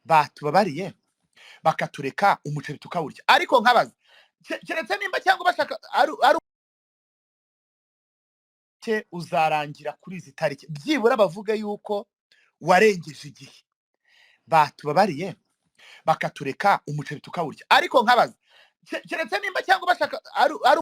batubabariye bakatureka umuceri tukawurya ariko nkabaza keretse nimba cyangwa bashaka ari uzarangira kuri izi tariki byibura bavuga yuko warengeje igihe batubabariye bakatureka umuceri tukawurya ariko nkabaza keretse nimba cyangwa bashaka ari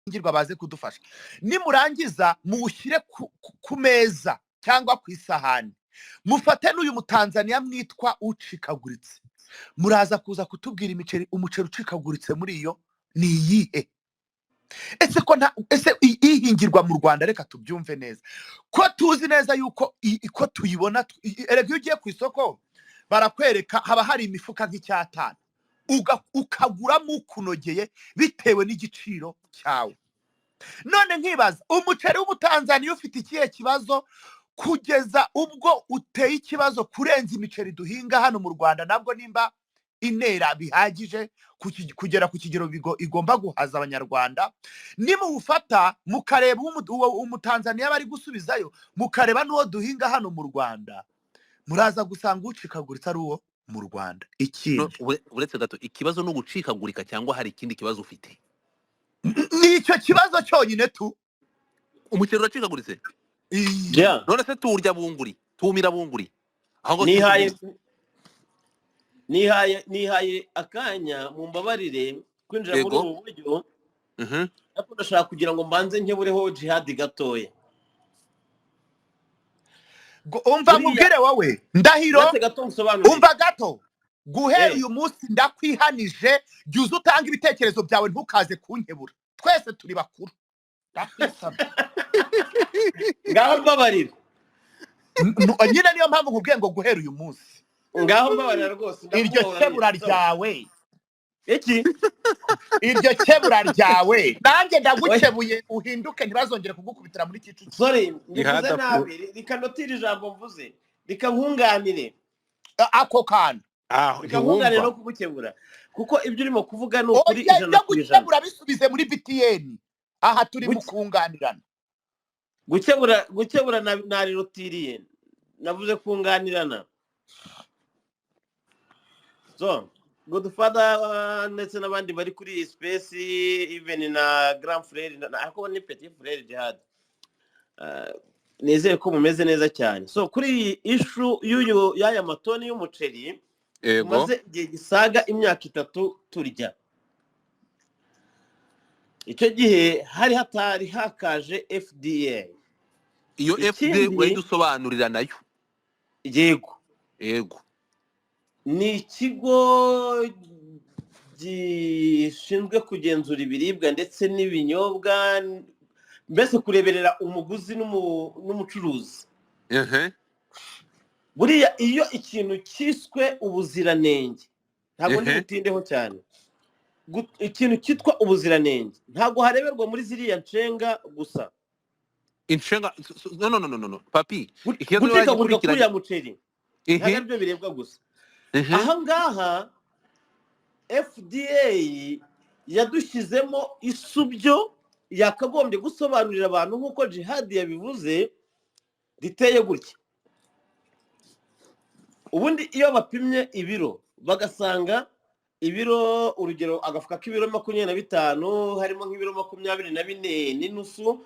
ngirwa baze kudufasha nimurangiza muwushyire ku meza cyangwa ku isahani mufate n'uyu mutanzania mwitwa ucikaguritse muraza kuza kutubwira umuceri ucikaguritse muri iyo ni iyihe ese ihingirwa mu Rwanda reka tubyumve neza ko tuzi neza yuko ko tuyibona erega ugiye ku isoko barakwereka haba hari imifuka nk'icyatanu ukaguramo ukunogeye bitewe n'igiciro cyawe none nkibaza umuceri w'umutanzania ufite ikihe kibazo kugeza ubwo uteye ikibazo kurenza imiceri duhinga hano mu Rwanda nabwo nimba intera bihagije kugera ku kigero igomba guhaza abanyarwanda nimuwufata mukareba umutanzania bari gusubizayo mukareba n'uwo duhinga hano mu Rwanda muraza gusanga ucikaguritse ari uwo mu Rwanda uretse gato ikibazo no gucikagurika cyangwa hari ikindi kibazo ufite nicyo kibazo cyonyine tu umuceri uracikaguritse none se tuwurya bunguri tuwumira bunguri aho nihaye akanya mu mbabarire kwinjira muri ubu buryo ariko ndashaka kugira ngo mbanze nkebureho jihad gatoya umva mubwire wowe ndahiro umva gato guhera uyu munsi ndakwihanije jya utanga ibitekerezo byawe ntukaze kunkebura twese turi bakuru ngaho mbabarira nyine niyo mpamvu nkubwiye ngo guhera uyu munsi ngaho mbabarira rwose iryo kebura ryawe iki iryo kebura ryawe nanjye ndagukebuye uhinduke ntibazongere kugukubitira muri Kicukiro sorry ndivuze nabi rikanotira ijambo mvuze rikankunganire ako kana rikankunganire no kugukebura kuko ibyo urimo kuvuga ni ukuri ijana ku ijana gukebura bisubize muri BTN aha turi mu kunganirana gukebura nari rutiriye navuze kunganirana so Godfather ndetse n'abandi bari kuri iyi space even na grand frère ariko ni petit frère Jihad nizeye ko mumeze neza cyane so kuri iyi issue y'aya matoni y'umuceri maze igihe gisaga imyaka 3 turya icyo gihe hatari hakaje FDA iyo FDA wayidusobanurira nayo yego ni ikigo gishinzwe kugenzura ibiribwa ndetse n'ibinyobwa mbese kureberera umuguzi n'umucuruzi buriya iyo ikintu cyiswe ubuziranenge ntabwo ndi butindeho cyane ikintu cyitwa ubuziranenge ntabwo hareberwa muri ziriya nshenga gusa inshenga no papi gucika kuriya muceri ntabwo byo birebwa gusa aha ngaha FDA yadushyizemo isubyo yakagombye gusobanurira abantu nk'uko Jihad yabivuze riteye gutya ubundi iyo bapimye ibiro bagasanga ibiro urugero agafuka k'ibiro 25 harimo nk'ibiro 24 n'inusu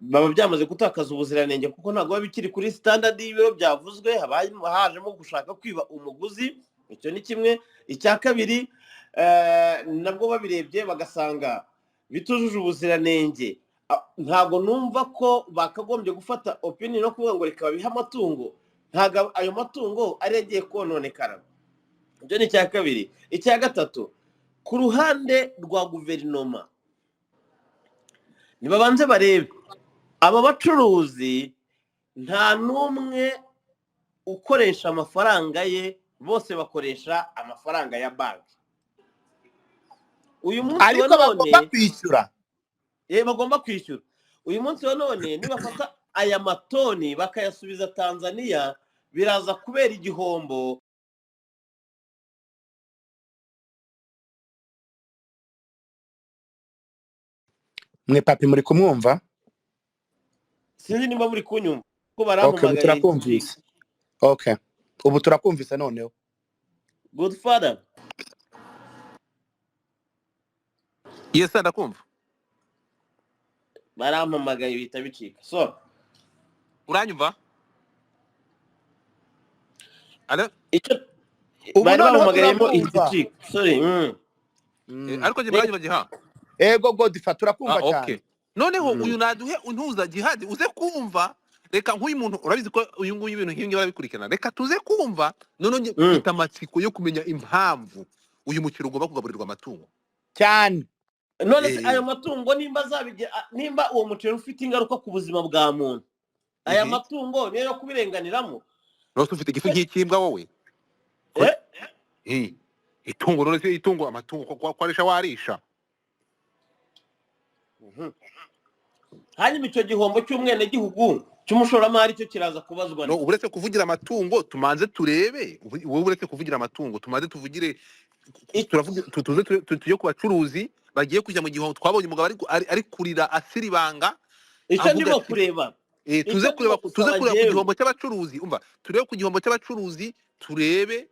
baba byamaze gutakaza ubuziranenge kuko ntabwo bikiri kuri standard y'ibiro byavuzwe hajemo gushaka kwiba umuguzi icyo ni kimwe icya kabiri nabwo babirebye bagasanga bitujuje ubuziranenge ntabwo numva ko bakagombye gufata opinion no kuvuga ngo reka babiha amatungo ntabwo ayo matungo aregeye kononekara ibyo ni icya kabiri icya gatatu ku ruhande rwa guverinoma nibabanze barebe aba bacuruzi nta n'umwe ukoresha amafaranga ye bose bakoresha amafaranga ya banki uyu munsi ariko bagomba kwishyura bagomba kwishyura uyu munsi wa none nibafata aya matoni bakayasubiza Tanzania biraza kubera igihombo mwe papi muri kumwumva? sinzi nimba muri kunyumva ko Okay, ubu barampamagaye turakumvise. Okay, ubu turakumvise noneho. good father Yes ndakumva. barampamagaye bihita bicika so Uranyumva? Alo? icyo Ubu bari noneho bampamagayemo turakumva. igicika sorry Ariko je muranyumva giha. Ego Godfa turakumva Okay. cyane. Noneho uyu naduhe untuza jihadi uze kumva reka nk'uyu muntu urabizi ko uyu nguyu ibintu nk'ibyo barabikurikirana reka tuze kumva none mfite amatsiko yo kumenya impamvu uyu mukiro ugomba kugaburirwa amatungo Cyane. none se ayo matungo nimba uwo muceri ufite ingaruka ku buzima bwa muntu aya matungo niyo yo kubirenganiramo rose ufite igifu nk'ikimbwa wowe itungo none se itungo amatungo kwarisha warisha hanyuma icyo gihombo cy'umwene gihugu cy'umushoramari cyo kiraza kubazwa no uretse kuvugira amatungo tumanze turebe wowe uretse kuvugira amatungo tumanze tuvugire tuyo ku bacuruzi bagiye kujya mu gihombo twabonye umugabo ari kurira asiribanga icyo ndimo kureba tuze kureba ku gihombo cy'abacuruzi umva turebe ku gihombo cy'abacuruzi turebe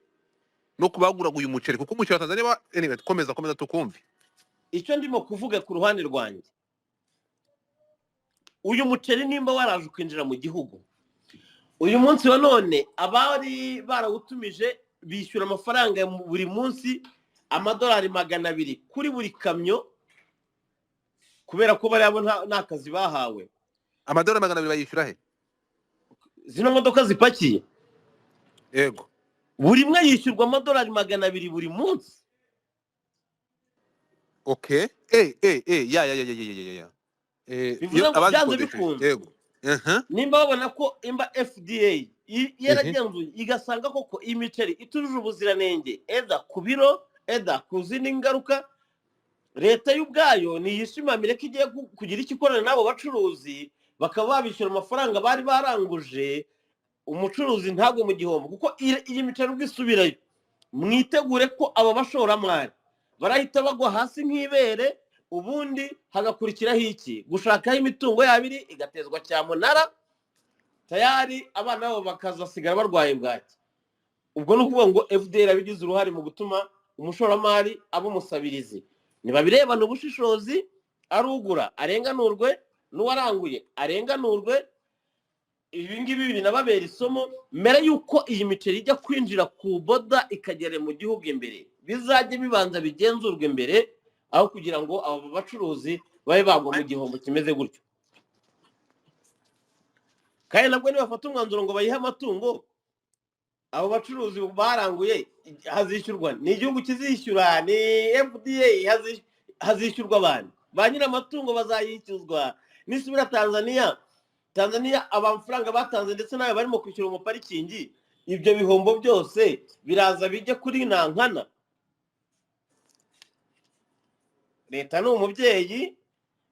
no kubagura uyu muceri kuko umuceri wa Tanzania anyway komeza tukumve icyo ndimo kuvuga ku ruhande rwanjye uyu muceri nimba waraje kwinjira mu gihugu uyu munsi wa none abari barawutumije bishyura amafaranga buri munsi amadolari 200 kuri buri kamyo kubera ko bari abo nta kazi bahawe amadolari 200 bayishyura he zino modoka zipakiye yego buri mwe yishyurwa amadolari 200 buri munsi okay ya bivuze ngo byanze bikunze nimba babona ko imba FDA yaragenzuye igasanga koko imiceri itujuje ubuziranenge eda ku biro eda ku zindi ngaruka leta y'ubwayo niyishimamire ko igiye kugira icyo ikorana n'abo bacuruzi bakaba babishyura amafaranga bari baranguje umucuruzi ntabwo mu gihombo kuko iyi miceri ubwisubirayo mwitegure ko aba bashoramari barahita bagwa hasi nk'ibere ubundi hagakurikiraho iki gushakaho imitungo yabiri igatezwa cyamunara tayari abana babo bakazasigara barwaye bwaki ubwo ni ukuvuga ngo FDA yabigize uruhare mu gutuma umushoramari abo musabirizi nibabirebana ubushishozi arugura arenganurwe n'uwaranguye arenganurwe ibi ngibi binababera isomo mbere yuko iyi miceri ijya kwinjira ku boda ikagera mu gihugu imbere bizajye bibanza bigenzurwe mbere aho kugira ngo abo bacuruzi babe bagwa mu gihombo kimeze gutyo kandi nabwo nibafata umwanzuro ngo bayihe amatungo abo bacuruzi baranguye hazishyurwa ni igihugu kizishyura ni FDA hazishyurwa abantu ba nyiri amatungo bazayishyuzwa nisubira Tanzania amafaranga batanze ndetse nayo barimo kwishyura mu parikingi ibyo bihombo byose biraza bijye kuri nankana leta ni umubyeyi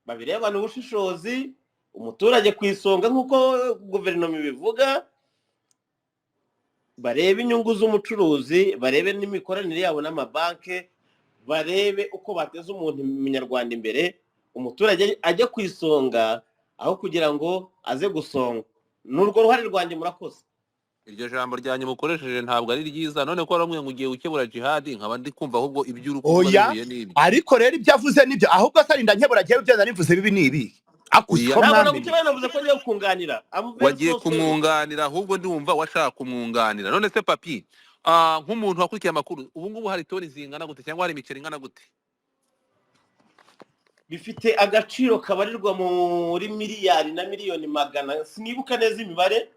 babirebana ubushishozi umuturage ku isonga nk'uko guverinoma ibivuga barebe inyungu z'umucuruzi barebe n'imikoranire yabo n'amabanki barebe uko bateza umuntu umunyarwanda imbere umuturage ajye ku isonga aho kugira ngo aze gusonga n'urwo ruhare rwanjye murakoze iryo jambo ryanyu mukoresheje ntabwo ari ryiza none ko ramwe ngo ugiye ukebura jihadi nkaba ndi kumva ahubwo iby'urukundo bihuye n'ibyo ariko rero ibyo avuze nibyo ahubwo sarinda nkebura giye byo narivuze bibi nibi wagiye kumwunganira ahubwo ndumva washaka kumwunganira none se papi nk'umuntu wakurikiye amakuru ubu ngubu hari toni zingana gute cyangwa hari imiceri ingana gute bifite agaciro kabarirwa muri miliyari na miliyoni magana sinibuka neza imibare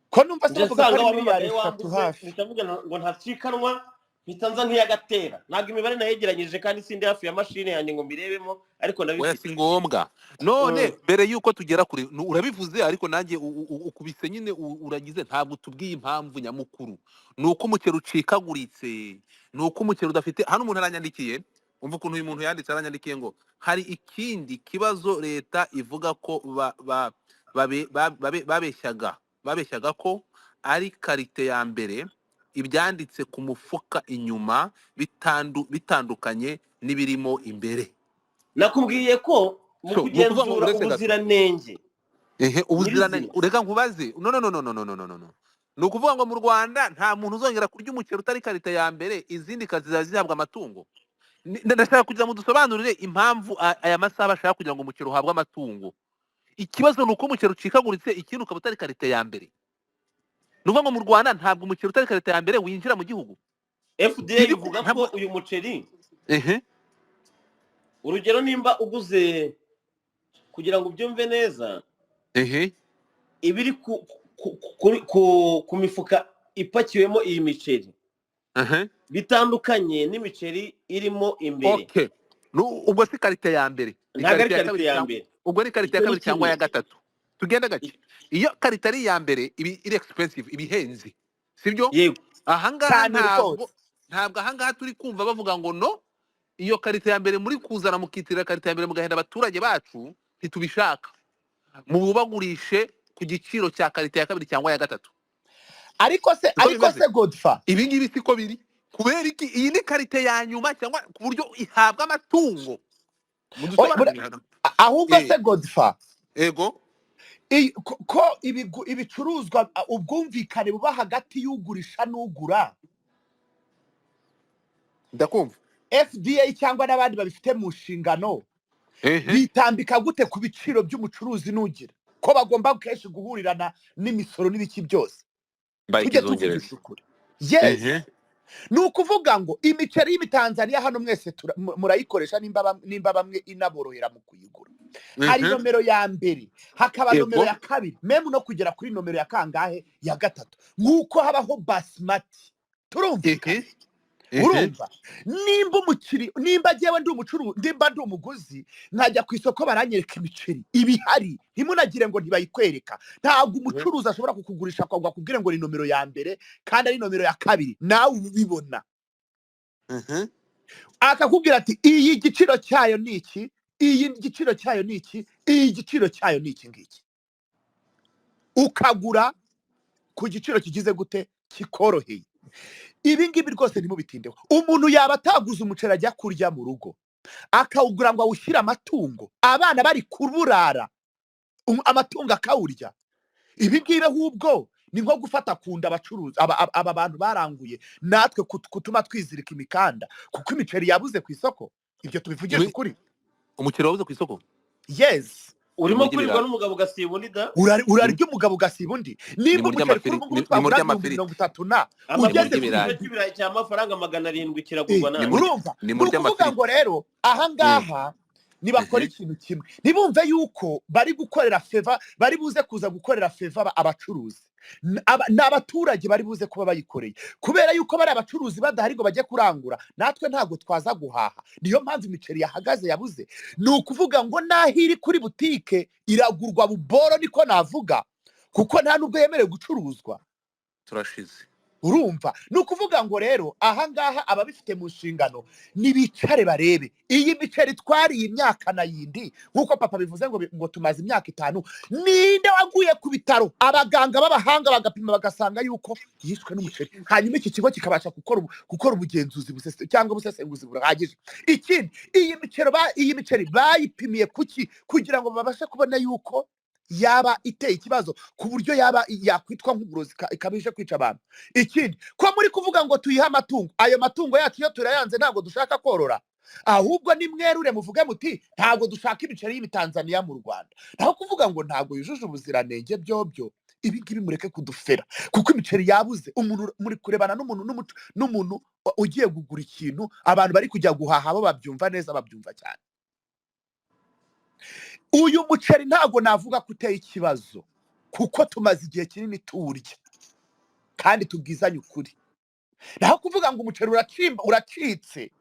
ko numva se bavuga ko miliyari 3 hafi bitavuga ngo ntacikanwa bitanza nk'iyagatera ntabwo imibare nayegeranyije kandi sindi hafi ya mashine yanjye ngo mbirebemo ariko nabifite si ngombwa none mbere yuko tugera kure urabivuze ariko nanjye ukubise nyine uragize ntabwo tubwiye impamvu nyamukuru nuko umukero ucikaguritse nuko umukero udafite hano umuntu aranyandikiye umva ukuntu uyu muntu yanditse aranyandikiye ngo hari ikindi kibazo leta ivuga ko babeshyaga ko ari karite ya mbere ibyanditse ku mufuka inyuma bitandukanye n'ibirimo imbere nakubwiye ko mu So, ni ukuvuga ngo kugenzura uretse gato. ubuziranenge Ubuziranenge nyirizina. ureka nkubaze. No. Ni ukuvuga ngo mu Rwanda nta muntu uzongera kurya umuceri utari karite ya mbere, izindi kazi zihabwa amatungo. Ndashaka kugira ngo dusobanurire impamvu aya masaha bashaka kugira ngo umuceri uhabwe amatungo. Ikibazo ni uko umuceri ucikaguritse, ikindi ukaba utari karite ya mbere. Ni ukuvuga ngo mu Rwanda ntabwo umuceri utari karite ya mbere winjira mu gihugu. FDA ivuga ko uyu muceri urugero nimba uguze, kugira ngo ubyumve neza, ibiri ku mifuka ipakiwemo iyi miceri bitandukanye n'imiceri irimo imbere. Okay. Ubwo si karite ya mbere. Ntabwo ari karite ya mbere. Ubwo ni karite ya kabiri cyangwa ya gatatu. Tugenda gake. Iyo karite ari ya mbere iri expensive, ibihenze. Sibyo? Yego. Ahangaha ntabwo ahangaha turi kumva bavuga ngo no, iyo karite ya mbere muri kuzana mukitira karite ya mbere mugahenda abaturage bacu ntitubishaka. Mububagurishe ku giciro cya karite ya kabiri cyangwa ya gatatu. ariko se Godfa, Ibi ngibi siko biri. Kubera iki iyi ni karite ya nyuma cyangwa ku buryo ihabwa amatungo. ahubwo se Godfa, Ego. ko ibicuruzwa ubwumvikane buba hagati y'ugurisha n'ugura, Ndakumva. FDA cyangwa n'abandi babifite mu nshingano bitambika gute ku biciro by'umucuruzi n'ugira, ko bagomba kenshi guhurirana n'imisoro n'ibiki byose. Tujye tuvugisha ukuri. Yes. Ni ukuvuga ngo imiceri y'Itanzania hano mwese murayikoresha nimba bamwe inaborohera mu kuyigura. Hari nomero ya mbere, hakaba nomero ya kabiri, meme no kugera kuri nomero ya kangahe ya gatatu, nk'uko habaho basmati. Turumva urumva, nimba jewe ndi umucuruzi, ndimba ndi umuguzi, nkajya ku isoko baranyereka imiceri ibihari, ntimunagire ngo ntibayikwereka. Ntabwo umucuruzi ashobora kukugurisha akagwa kubwire ngo ni nomero ya mbere kandi ari nomero ya kabiri, nawe ubibona. Akakubwira ati iyi giciro cyayo ni iki, iyi giciro cyayo ni iki, iyi giciro cyayo ni iki ngiki, ukagura ku giciro kigize gute, kikoroheye. Ibi ngibi rwose ntimubitindeho. Umuntu yaba ataguze umuceri ajya kurya mu rugo, akawugura ngo awushyire amatungo, abana bari kuburara, amatungo akawurya. Ibi ngibi ahubwo ni nko gufata kunda abacuruzi, aba bantu baranguye natwe kutuma twizirika imikanda, kuko imiceri yabuze ku isoko. Ibyo tubivugisha ukuri. Umuceri wabuze ku isoko? Yes. Urimo kurirwa n'umugabo ugasiba undi da? Urarya umugabo ugasiba undi. Nimba umuceri kuri ubu twagura 30 na ugeze ku kibirayi cy'amafaranga 700 kiragurwa nawe. Urumva? Ni ukuvuga ngo rero ahangaha nibakora ikintu kimwe, nibumve yuko bari gukorera favor, bari buze kuza gukorera favor abacuruzi n'abaturage, bari buze kuba bayikoreye, kubera yuko bari abacuruzi badahari ngo bajye kurangura, natwe ntago twaza guhaha. Niyo mpamvu imiceri yahagaze yabuze. Ni ukuvuga ngo nahiri kuri butike iragurwa buboro, niko navuga, kuko nta nubwo yemerewe gucuruzwa. Turashize. Urumva? Ni ukuvuga ngo rero ahangaha ababifite mu nshingano nibicare barebe iyi miceri twariye imyaka na yindi, nkuko papa bivuze ngo tumaze imyaka 5. Ninde waguye ku bitaro abaganga b'abahanga bagapima bagasanga yuko yishwe n'umuceri, hanyuma iki kigo kikabasha gukora ubugenzuzi cyangwa ubusesenguzi burahagije. Ikindi, iyi miceri bayipimiye kuki, kugira ngo babashe kubona yuko yaba iteye ikibazo ku buryo yaba yakwitwa nk'uburozi ikabije kwica abantu. Ikindi, ko muri kuvuga ngo tuyihe amatungo, ayo matungo yacu iyo turayanze ntabwo dushaka korora, ahubwo ni mwerure muvuge muti ntabwo dushaka imiceri y'Itanzania mu Rwanda. Naho kuvuga ngo ntabwo yujuje ubuziranenge byobyo, ibi ngibi mureke kudufera, kuko imiceri yabuze. Umuntu muri kurebana n'umuntu ugiye kugura ikintu, abantu bari kujya guhaha bo babyumva neza, babyumva cyane. Uyu muceri ntabwo navuga ko uteye ikibazo, kuko tumaze igihe kinini tuwurya kandi tubwizanye ukuri. Naho kuvuga ngo umuceri uracitse,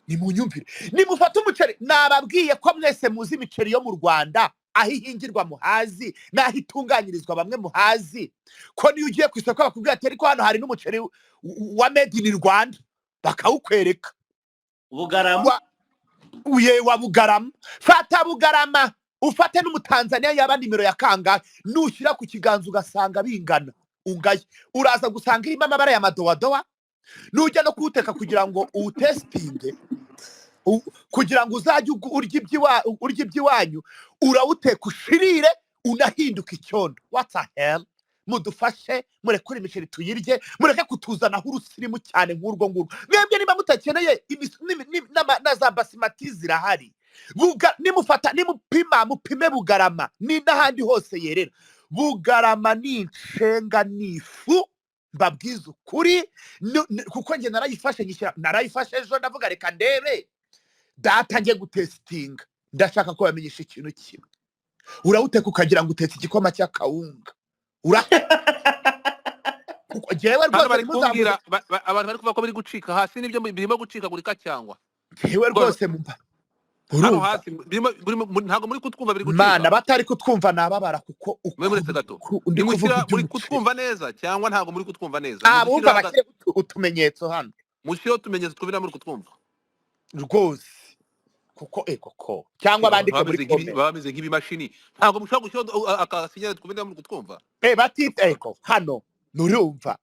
nimunyumvire. Nimufata umuceri, nababwiye ko mwese muzi imiceri yo mu Rwanda aho ihingirwa muhazi, n'aho itunganyirizwa bamwe muhazi, ko niyo ugiye ku isoko bakubwira ati ariko hano hari n'umuceri wa made in Rwanda, bakawukwereka. Bugarama wa Bugarama, fata Bugarama ufate n'Umutanzania yaba nimero ya kangahe, nushyira ku kiganza ugasanga bingana, ungaye uraza gusanga irimo amabara ya madowadowa. Nujya no kuwuteka kugira ngo uwutestinge, kugira ngo uzajye urya iby'iwanyu urawuteka ushirire unahinduka icyondo. What the hell? Mudufashe murekure imiceri tuyirye, mureke kutuzanaho urusirimu cyane nk'urwo ngurwo. Mwebwe niba mutakeneye na za basimati zirahari, nimupima mupime Bugarama n'ahandi hose yerera. Bugarama ni inshenga n'ifu, mbabwiza ukuri, kuko njye narayifashe ejo ndavuga reka ndebe data njye gutesitinga. Ndashaka ko bamenyesha ikintu kimwe, urawuteka ukagira ngo utetse igikoma cy'akawunga. Jewe rwose bari kumbwira abantu bari kuvuga ko biri gucika hasi, nibyo birimo gucikagurika cyangwa jewe rwose mumva hano hasi ntabwo muri kutwumva biri gucika. Mana batari kutwumva nababara kuko mwemuretse gato muri kutwumva neza cyangwa ntabwo muri kutwumva neza? Bumva bakire utumenyetso hano, mushiyo utumenyetso twumvira muri kutwumva rwose kuko ko cyangwa bandike muri comment bameze nk'ibimashini. Ntabwo mushaka gushyira akasinyare twumvira muri kutwumva batite hano nurumva.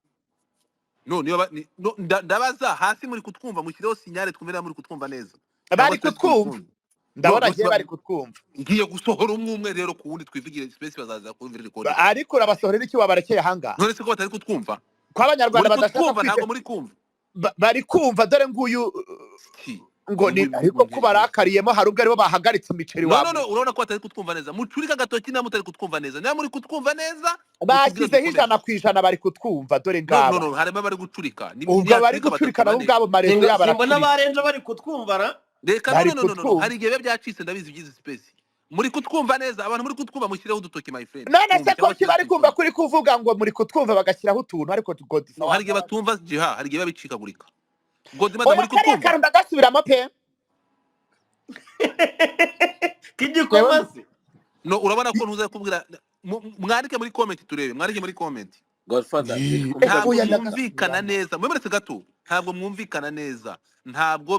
Ndabaza hasi muri kutwumva, mushireho sinyare twumvira muri kutwumva neza. Bari kutwumva, ndabona giye bari kutwumva. Ngiye gusohora umwe rero ku wundi twivugire space bazaza kumvira record. Ariko urabasohorera iki wabarekeye hanga? None se ko batari kutwumva? Kwa abanyarwanda badashaka ntabwo muri kumva. Bari kumva dore nguyu ngo ni ariko kubarakariyemo hari ubwo aribo bahagaritse imiceri wabo. No, urabona ko batari kutwumva neza. Mucurika gatoki na mutari kutwumva neza. Niba muri kutwumva neza bashyizeho 100% bari kutwumva dore ngaba. No, harimo bari gucurika. Ubwo bari gucurika nabo ubwabo marezo yabo barakuri. Mbona barenje bari kutwumva ra? Reka no, hari igihe byacitse ndabizi byizi space. Muri kutwumva neza, abantu muri kutwumva mushyireho udutoki my friend. None se ko bari kumva kuri kuvuga ngo muri kutwumva bagashyiraho utuntu ariko God. Hari igihe batumva hari igihe babicikagurika. God mada muri kutwumva. Oya ndagasubiramo pe. Kigikomase. No, urabona ko ntuza kubwira mwandike muri comment turebe, mwandike muri comment. Godfather. Ntabwo mwumvikana neza. Mwemuretse gato. Ntabwo mwumvikana neza. Ntabwo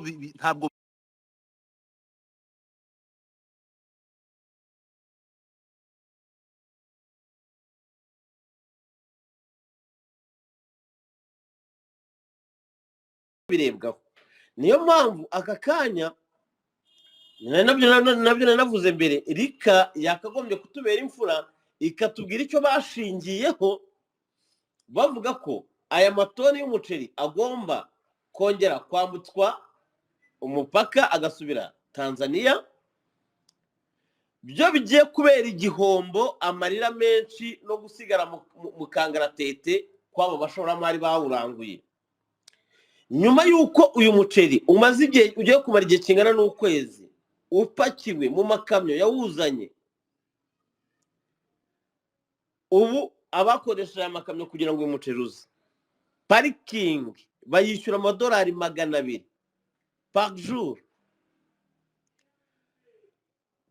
birebwaho. Niyo mpamvu aka kanya nabyo navuze mbere, Rika yakagombye kutubera imfura ikatubwira icyo bashingiyeho bavuga ko aya matoni y'umuceri agomba kongera kwambutswa umupaka agasubira Tanzania. Byo bigiye kubera igihombo, amarira menshi no gusigara mu kangaratete kw'abo bashoramari bawuranguye. Nyuma y'uko uyu muceri umaze igihe ugiye kumara igihe kingana n'ukwezi upakiwe mu makamyo yawuzanye, ubu abakoresheje aya makamyo kugira ngo uyu muceri uze parikingi bayishyura amadolari 200 par jour.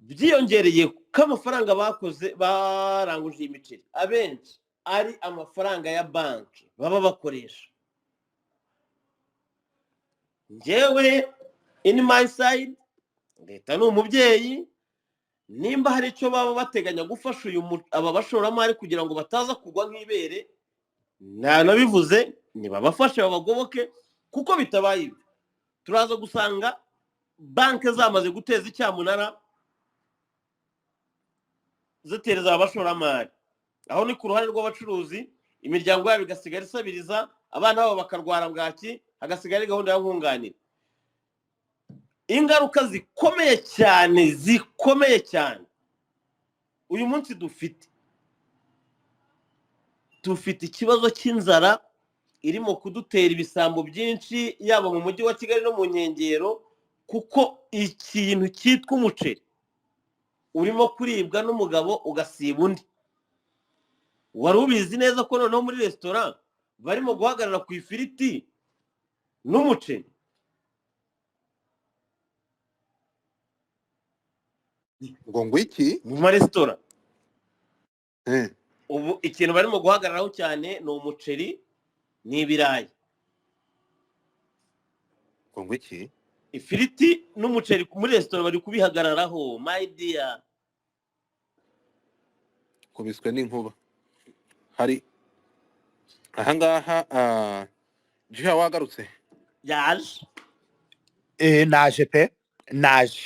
Byiyongereye ko amafaranga bakoze baranguje iyi miceri abenshi ari amafaranga ya banki baba bakoresha. Njyewe in my side, leta ni umubyeyi, nimba hari icyo baba bateganya gufasha aba bashoramari kugira ngo bataza kugwa nk'ibere, nabivuze nibabafashe babagoboke, kuko bitabaye ibyo turaza gusanga banki zamaze guteza icyamunara zitereza abashoramari. Aho ni ku ruhande rw'abacuruzi, imiryango yabo igasigara isabiriza, abana babo bakarwara bwaki, hagasigara gahunda ya nkunganira. Ingaruka zikomeye cyane uyu munsi dufite ikibazo cy'inzara irimo kudutera ibisambo byinshi, yaba mu mujyi wa Kigali no mu nkengero, kuko ikintu cyitwa umuceri urimo kuribwa n'umugabo ugasiba undi. Wari ubizi neza ko noneho muri restaurant barimo guhagarara ku ifiriti n'umuceri? ngo iki mu maresitora ubu ikintu barimo guhagararaho cyane ni umuceri n'ibirayi. ngo iki ifiriti n'umuceri muri resitora bari kubihagararaho my dear. kubiswe n'inkuba. Hari ahangaha jiha wagarutse yaje naje pe naje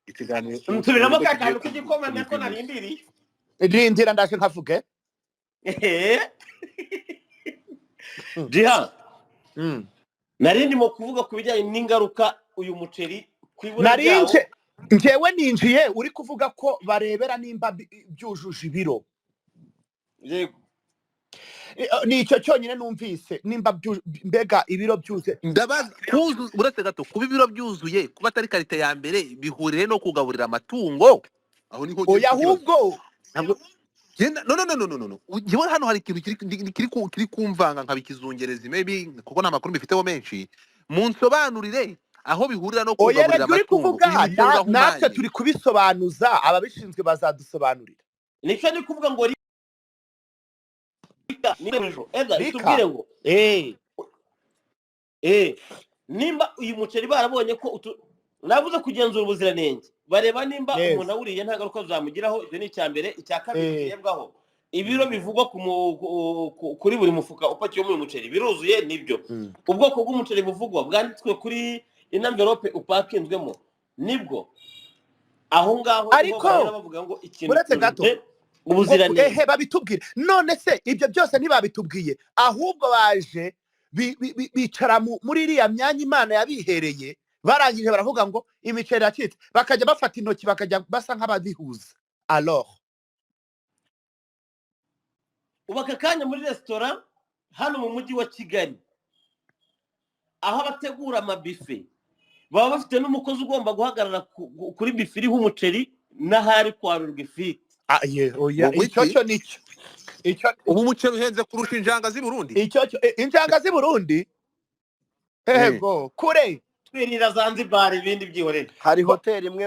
ikiganiro nsubiramo ka kantu k'igikoma nako narindiriye rindira ndaje nkavuge Jiha narindimo kuvuga ku bijyanye n'ingaruka uyu muceri kwibura byawo njyewe ninjiye uri kuvuga ko barebera nimba byujuje ibiro yego ni icyo cyonyine numvise nimba mbega ibiro byuzuye ndabaza uretse gato kuba ibiro byuzuye kuba atari karite ya mbere bihuriye no kugaburira amatungo aho niho oya ahubwo no njyewe hano hari ikintu kiri kumvanga nkabikizungereza maybe kuko nta makuru mbifiteho menshi munsobanurire aho bihurira no kugaburira amatungo natwe turi kubisobanuza ababishinzwe bazadusobanurira nicyo ni kuvuga ngo tubwire ngo nimba uyu muceri barabonye ko nabuze kugenzura ubuziranenge bareba nimba umuntu awuriye nta ngaruka zamugiraho ibyo ni icya mbere icya kabiri kirebwaho ibiro bivugwa kuri buri mufuka upakiye mu muceri biruzuye nibyo ubwoko bw'umuceri buvugwa bwanditswe kuri inamverope upakinzwemo nibwo aho ngaho ariko bavuga ngo ikintu uretse gato ubuziranenge babitubwire none se ibyo byose ntibabitubwiye ahubwo baje bicara muri iriya myanya Imana yabihereye barangije baravuga ngo imiceri yacitse bakajya bafata intoki bakajya basa nk'abazihuza alors ubaka kanya muri resitora hano mu mujyi wa Kigali aho abategura amabife baba bafite n'umukozi ugomba guhagarara kuri bife iriho umuceri n'ahari kwarurwa ifite icyo nicyo ubu umuceri uhenze kurusha injanga z'i Burundi injanga z'i Burundi ego kure twirira Zanzibar ibindi byihorera hari hoteli imwe